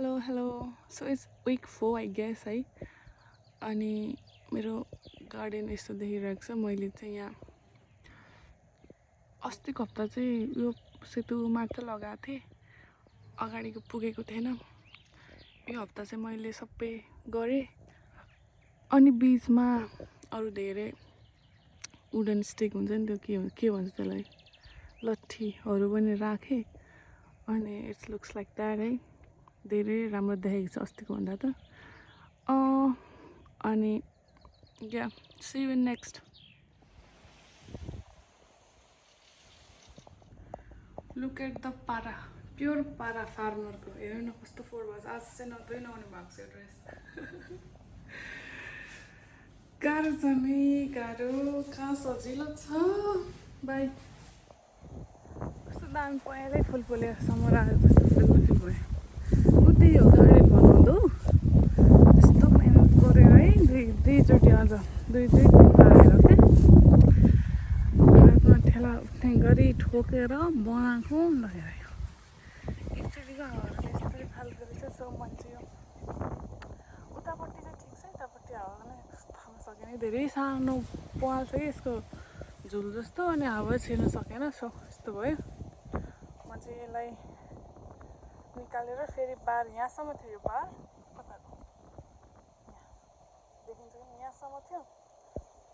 Hello so it's week 4 I guess है। अनि मेरो गार्डन यस्तो देखिरहेको छ। मैले चाहिँ यहाँ अस्तिको हप्ता चाहिँ यो सेतु मात्र लगाएको थिएँ, अगाडिको पुगेको थिएन। यो हप्ता चाहिँ मैले सबै गरेँ। अनि बिचमा अरू धेरै वुडन स्टिक हुन्छ नि, त्यो के भन्छ त्यसलाई, लट्ठीहरू पनि राखेँ। अनि इट्स लुक्स लाइक द्याट है। धेरै राम्रो देखेको छ अस्तिको भन्दा त। अनि या see you in next. Look at the para, pure para फार्मरको। हेर्नु न कस्तो फोहोर भएको छ। आज चाहिँ नधोइ नआउने भएको छ ड्रेस। गाह्रो छ नि, गाह्रो। कहाँ सजिलो छ भाइ। कस्तो दामी पहिल्यै फुल फुलेर समर आएर कस्तो फुल भयो। उतै हो गाडी बनाउँदो, त्यस्तो मेहनत गरेर है। दुईचोटि अझ दुई दिन आएर क्या हातमा ठेला उठ्ने गरी ठोकेर बनाएको लगेर एकचोटिको हावाले यस्तै खालको रहेछ। सो मान्छे यो उतापट्टि चाहिँ ठिक छ, यतापट्टि हावा नै थाम्न सकेन। धेरै सानो पाल छ कि यसको झुल जस्तो, अनि हावा छिर्न सकेन। सो यस्तो भयो। म चाहिँ यसलाई निकालेर फेरि बार यहाँसम्म थियो। यो बार कताको देखिन्छ कि यहाँसम्म थियो,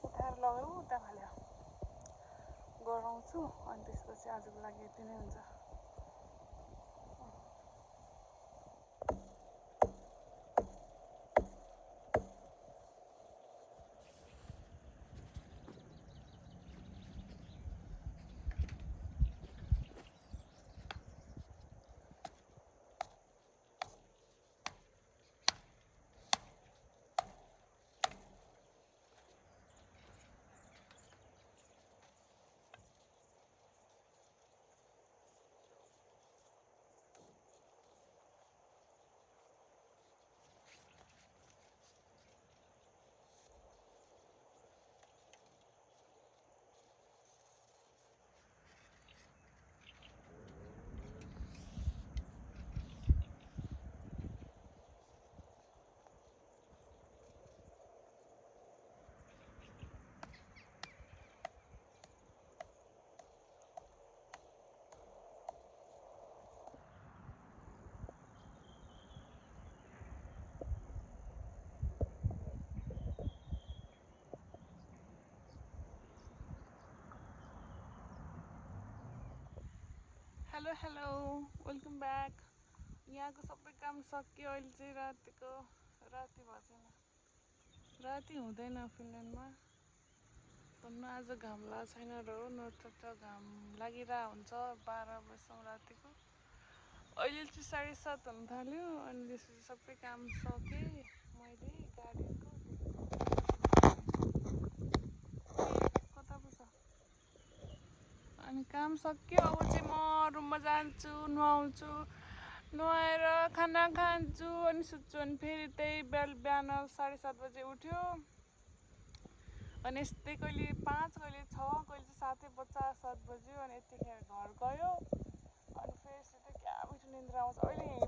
उठाएर लगाएर उता हाल्यो गराउँछु। अनि त्यसपछि आजको लागि यति नै हुन्छ। Hello hello, welcome back. यहाँको सबै काम सक्यो। अहिले चाहिँ राति भएको छैन, राति हुँदैन फिनल्यान्डमा। भन्नु आज घाम लागेको छैन र हो, नत्र घाम लागिरहेको हुन्छ 12 बजीसम्म रातिको। अहिले चाहिँ 7:30 हुन थाल्यो। अनि त्यसपछि सबै काम सकेँ मैले गार्डनको। कता पो छ। अनि काम सक्यो। अब चाहिँ म रुममा जान्छु, नुहाउँछु, नुहाएर खाना खान्छु, अनि सुत्छु। अनि फेरि त्यही बिहान 7:30 बजे उठ्यो। अनि यस्तै कहिले 5, कहिले 6, कहिले चाहिँ 7:50 7 बज्यो। अनि यतिखेर घर गयो। अनि फेरि सिधै क्या मिठो निन्द्रा आउँछ। अहिले यहीँ